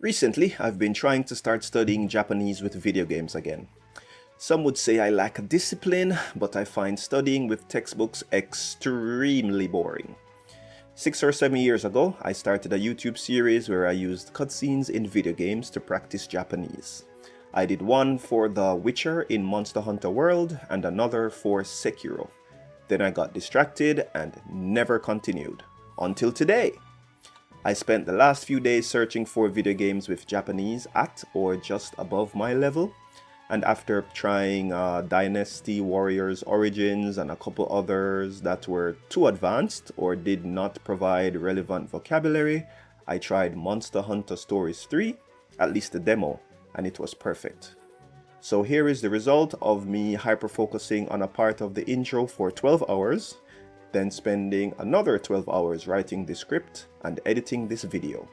Recently, I've been trying to start studying Japanese with video games again. Some would say I lack discipline, but I find studying with textbooks extremely boring. 6 or 7 years ago, I started a YouTube series where I used cutscenes in video games to practice Japanese. I did one for The Witcher in Monster Hunter World and another for Sekiro. Then I got distracted and never continued. Until today! I spent the last few days searching for video games with Japanese at or just above my level, and after trying Dynasty Warriors Origins and a couple others that were too advanced or did not provide relevant vocabulary, I tried Monster Hunter Stories 3, at least the demo, and it was perfect. So here is the result of me hyper-focusing on a part of the intro for 12 hours, then spending another 12 hours writing the script and editing this video.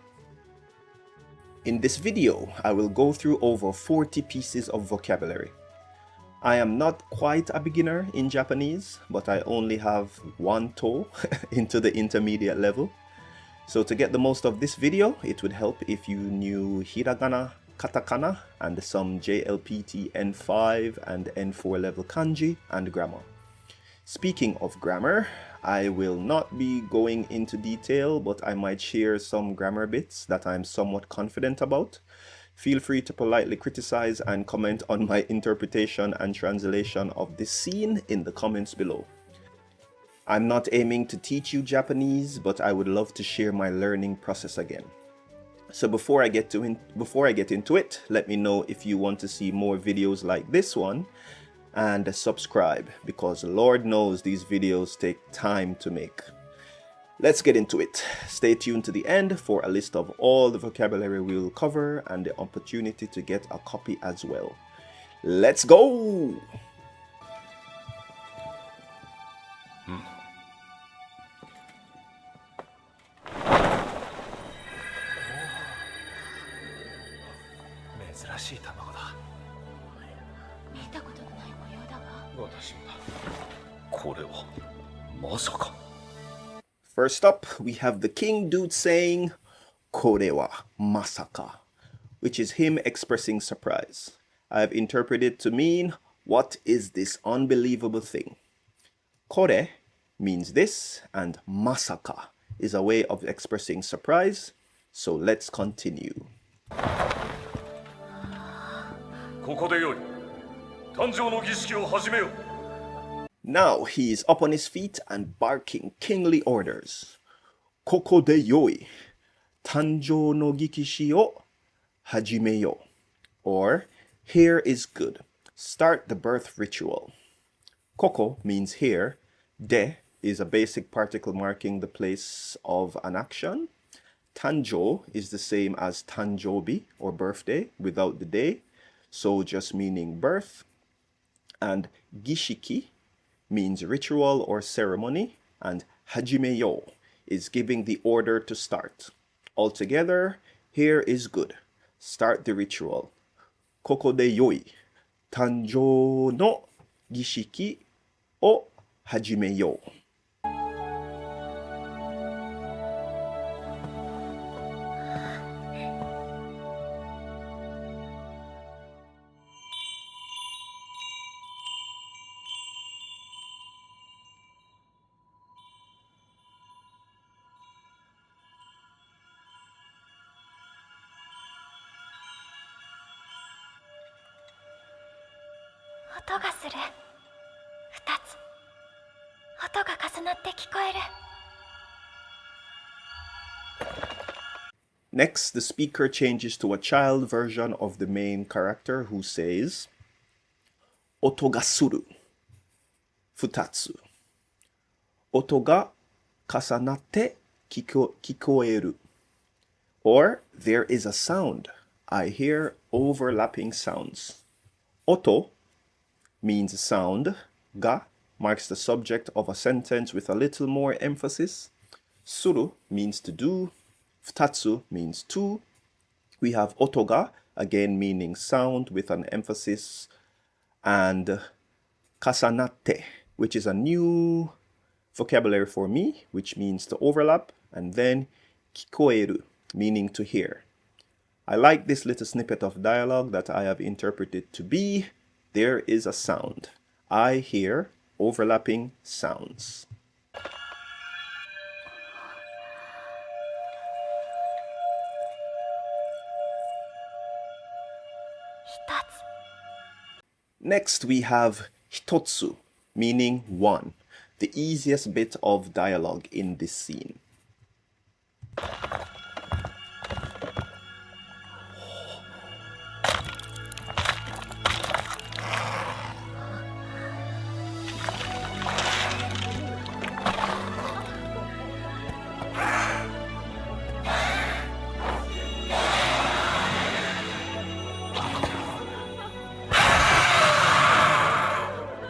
In this video, I will go through over 40 pieces of vocabulary. I am not quite a beginner in Japanese, but I only have one toe into the intermediate level. So to get the most of this video, it would help if you knew Hiragana, Katakana, and some JLPT N5 and N4 level kanji and grammar. Speaking of grammar, I will not be going into detail, but I might share some grammar bits that I'm somewhat confident about. Feel free to politely criticize and comment on my interpretation and translation of this scene in the comments below. I'm not aiming to teach you Japanese, but I would love to share my learning process again. So before I get into it, let me know if you want to see more videos like this one, and subscribe, because Lord knows these videos take time to make. Let's get into it. Stay tuned to the end for a list of all the vocabulary we will cover and the opportunity to get a copy as well. Let's go! First up, we have the King Dude saying, "Kore wa masaka," which is him expressing surprise. I have interpreted to mean, what is this unbelievable thing? Kore means this, and masaka is a way of expressing surprise. So let's continue. Now he is up on his feet and barking kingly orders. Koko de yoi, tanjou no gikishi o hajimeyo. Or, here is good. Start the birth ritual. Koko means here. De is a basic particle marking the place of an action. Tanjou is the same as tanjobi or birthday without the day, so just meaning birth. And gishiki means ritual or ceremony, and hajimeyo is giving the order to start. Altogether, here is good. Start the ritual. Koko de yoi, tanjou no gishiki o hajimeyo. Next, the speaker changes to a child version of the main character who says, "Oto ga suru, futatsu. Oto ga kasanatte kikoeru." Or, there is a sound. I hear overlapping sounds. Oto means sound. Ga marks the subject of a sentence with a little more emphasis. Suru means to do. Futatsu means two. We have otoga, again meaning sound with an emphasis. And kasanatte, which is a new vocabulary for me, which means to overlap. And then kikoeru, meaning to hear. I like this little snippet of dialogue that I have interpreted to be, there is a sound. I hear overlapping sounds. Next we have hitotsu, meaning one, the easiest bit of dialogue in this scene.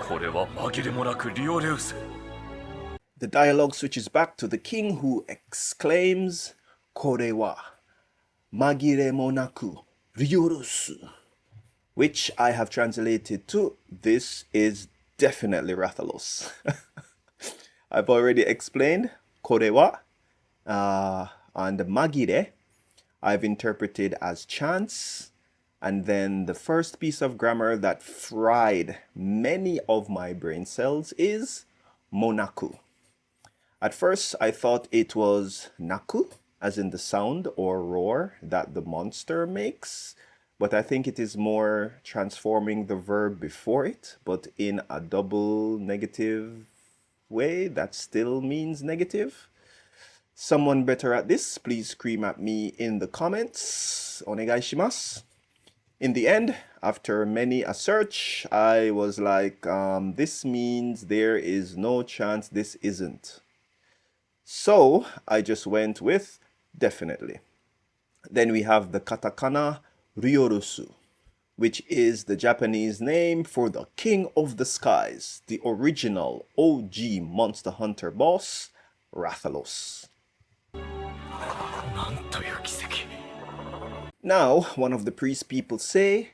これは紛れもなくリオレウス。 The dialogue switches back to the king who exclaims, これは紛れもなくリオレウス, which I have translated to, this is definitely Rathalos. I've already explained これは and magire I've interpreted as chance, and then the first piece of grammar that fried many of my brain cells is monaku. At first I thought it was naku, as in the sound or roar that the monster makes, but I think it is more transforming the verb before it, but in a double negative way that still means negative. Someone better at this, please scream at me in the comments. Onegai shimasu. In the end, after many a search, I was like, this means there is no chance this isn't. So I just went with definitely. Then we have the katakana ryorusu, which is the Japanese name for the king of the skies, the original OG Monster Hunter boss, Rathalos. Now, one of the priest people say,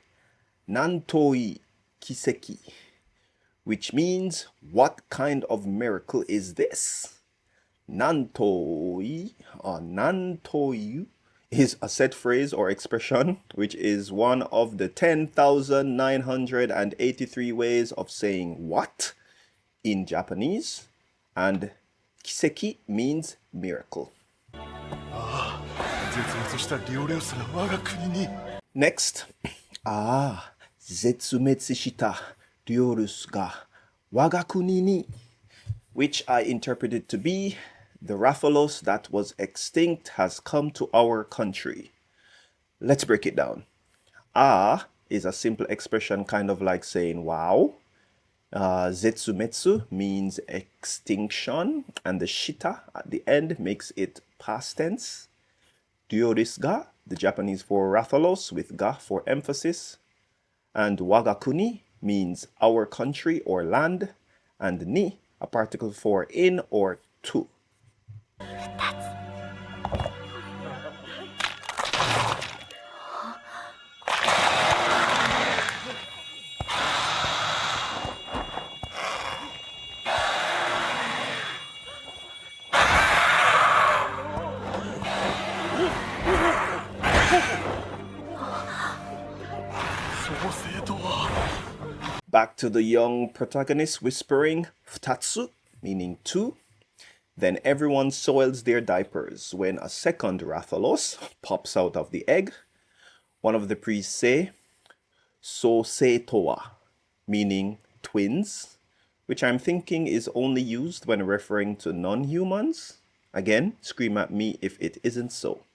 Nantoi kiseki, which means, what kind of miracle is this? Nantoi or nantoyu is a set phrase or expression, which is one of the 10,983 ways of saying what in Japanese, and kiseki means miracle. Next, 絶滅したリオルスが我が国に, which I interpreted to be, the Rathalos that was extinct has come to our country. Let's break it down. Is a simple expression kind of like saying wow. Zetsumetsu means extinction, and the shita at the end makes it past tense. Ryoris ga, the Japanese for Rathalos with ga for emphasis. And wagakuni means our country or land, and ni, a particle for in or to. Back to the young protagonist whispering futatsu, meaning two. Then everyone soils their diapers when a second Rathalos pops out of the egg. One of the priests say, Soseitowa, meaning twins, which I'm thinking is only used when referring to non-humans. Again, scream at me if it isn't so.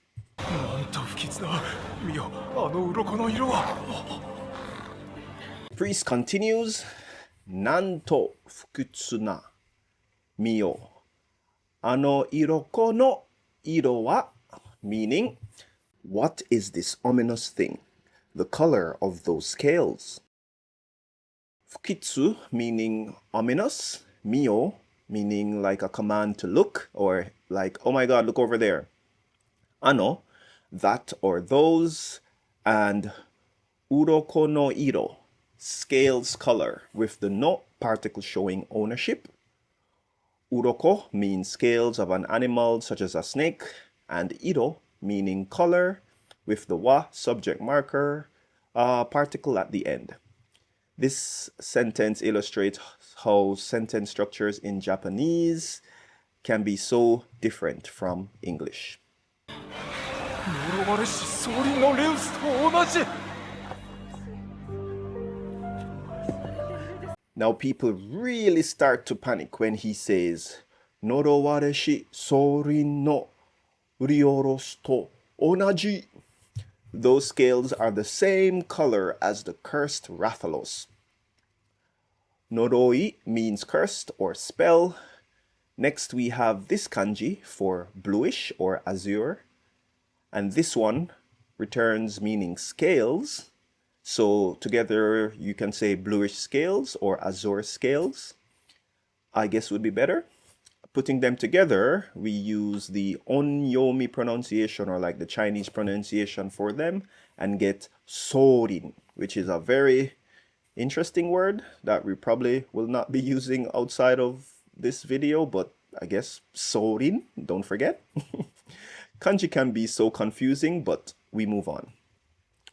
Priest continues, Nanto fukutsu na miyo ano iroko no iro wa, meaning, what is this ominous thing? The color of those scales. Fukitsu meaning ominous, mio meaning like a command to look, or like, oh my god, look over there. Ano, that or those, and uroko no iro, scales color, with the no particle showing ownership. Uroko means scales of an animal such as a snake, and iro meaning color with the wa subject marker particle at the end. This sentence illustrates how sentence structures in Japanese can be so different from English. 呪われし総輪のレウスと同じ Now people really start to panic when he says, Norowareshi sorin no rioros to onaji. Those scales are the same color as the cursed Rathalos. Noroi means cursed or spell. Next we have this kanji for bluish or azure. And this one returns meaning scales. So together you can say bluish scales or azure scales, I guess would be better. Putting them together, we use the onyomi pronunciation or like the Chinese pronunciation for them and get sorin, which is a very interesting word that we probably will not be using outside of this video, but I guess sorin, don't forget. Kanji can be so confusing, but we move on.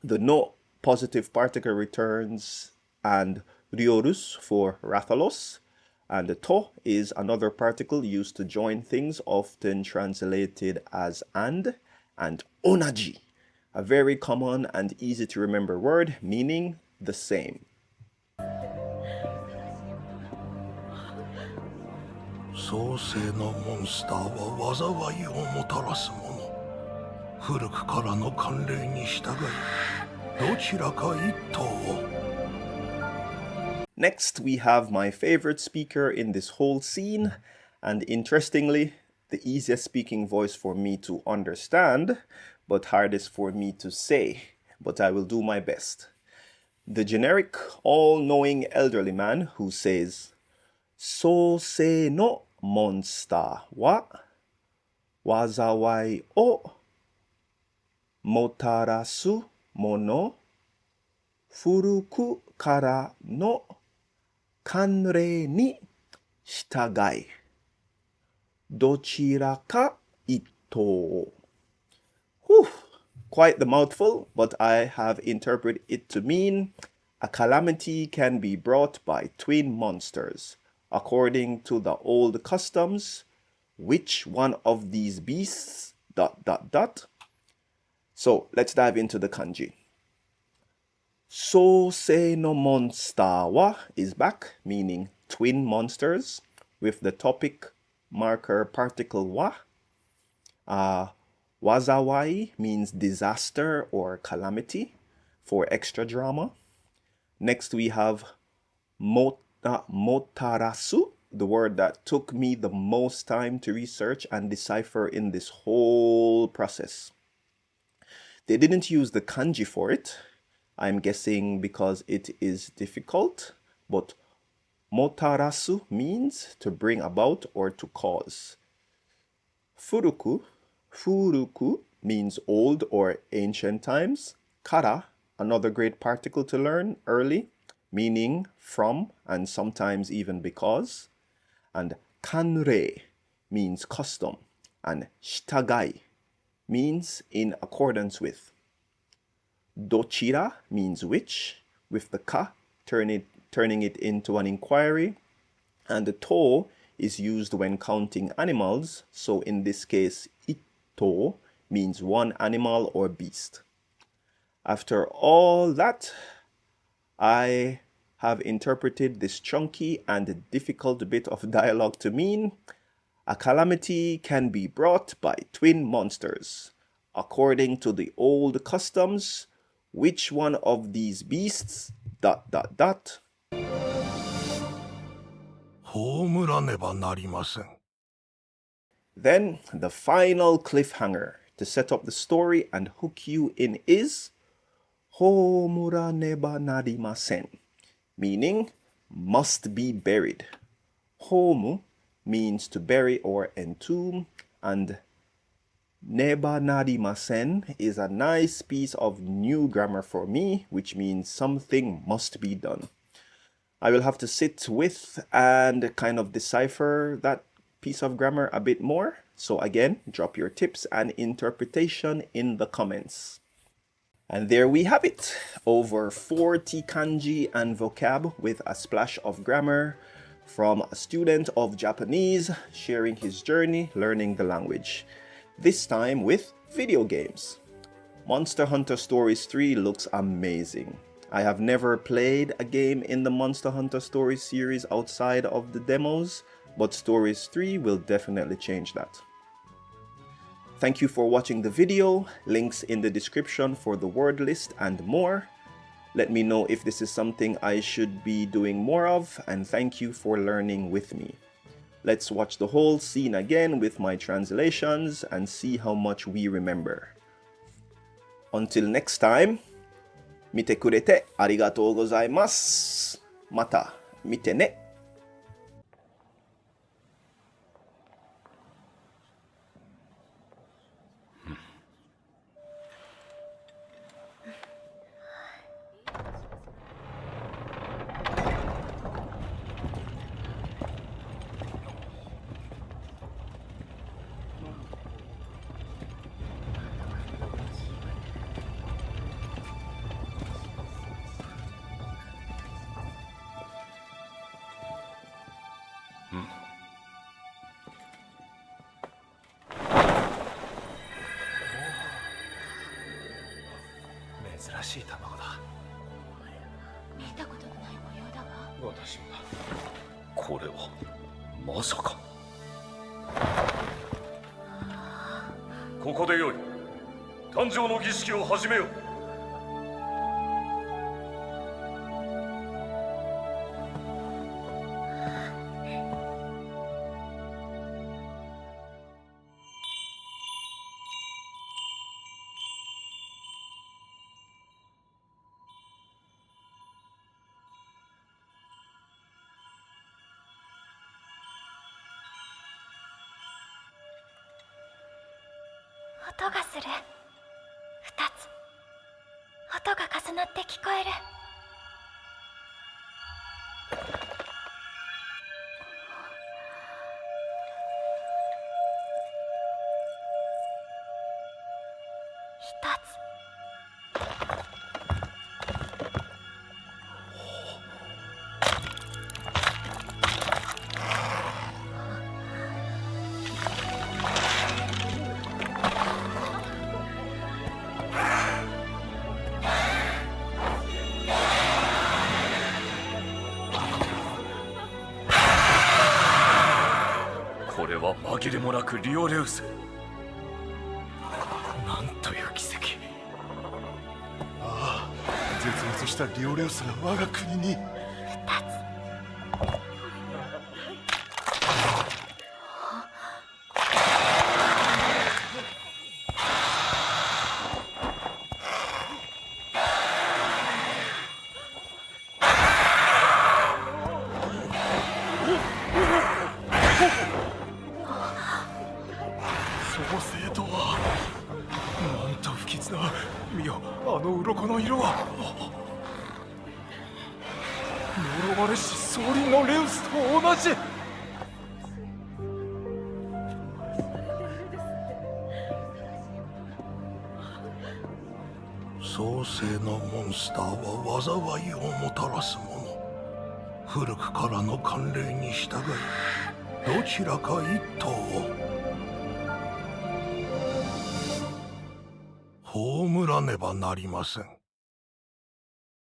The no positive particle returns and riorus for Rathalos, and the to is another particle used to join things, often translated as and onaji, a very common and easy to remember word meaning the same. 創世のモンスターは災いをもたらすもの。古くからの慣例に従い、どちらか一頭を。Next, we have my favorite speaker in this whole scene, and interestingly, the easiest speaking voice for me to understand, but hardest for me to say, but I will do my best. The generic, all-knowing elderly man who says, 創世のモンスターは災いをもたらすもの、古くからの慣例に従い、どちらか一頭。Whew, quite the mouthful, but I have interpreted it to mean a calamity can be brought by twin monsters. According to the old customs, which one of these beasts, ... So let's dive into the kanji. Sousei no monster wa is back, meaning twin monsters, with the topic marker particle wa. Wazawai means disaster or calamity for extra drama. Next we have motarasu, the word that took me the most time to research and decipher in this whole process. They didn't use the kanji for it. I'm guessing because it is difficult, but motarasu means to bring about or to cause. Furuku means old or ancient times. Kara, another great particle to learn early, meaning from and sometimes even because. And kanrei means custom, and shitagai means in accordance with. Dochira means which, with the ka turning it into an inquiry, and the to is used when counting animals, so in this case itto means one animal or beast. After all that, I have interpreted this chunky and difficult bit of dialogue to mean a calamity can be brought by twin monsters. According to the old customs, which one of these beasts ... 葬らねばなりません。 Then the final cliffhanger to set up the story and hook you in is 葬らねばなりません, meaning must be buried. Homu means to bury or entomb, and neba narimasen is a nice piece of new grammar for me, which means something must be done. I will have to sit with and kind of decipher that piece of grammar a bit more. So again, drop your tips and interpretation in the comments. And there we have it. Over 40 kanji and vocab with a splash of grammar from a student of Japanese sharing his journey learning the language. This time with video games. Monster Hunter Stories 3 looks amazing. I have never played a game in the Monster Hunter Stories series outside of the demos, but Stories 3 will definitely change that. Thank you for watching the video. Links in the description for the word list and more. Let me know if this is something I should be doing more of, and thank you for learning with me. Let's watch the whole scene again with my translations and see how much we remember. Until next time, 見てくれてありがとうございます。また見てね。珍しい卵だ。見たことのない模様だわ。私もだ。これはまさか。ここでよい。誕生の儀式を始めよう。音がする。2つ。音が重なって聞こえる。1つ。これは紛れもなくリオレウス。なんという奇跡。ああ、絶滅したリオレウスが我が国に。創生とはなんと不吉な。見よ、あの鱗の色は。呪われし総輪のレウスと同じ。創世のモンスターは災いをもたらすもの。古くからの慣例に従い、どちらか一頭を葬らねばなりません。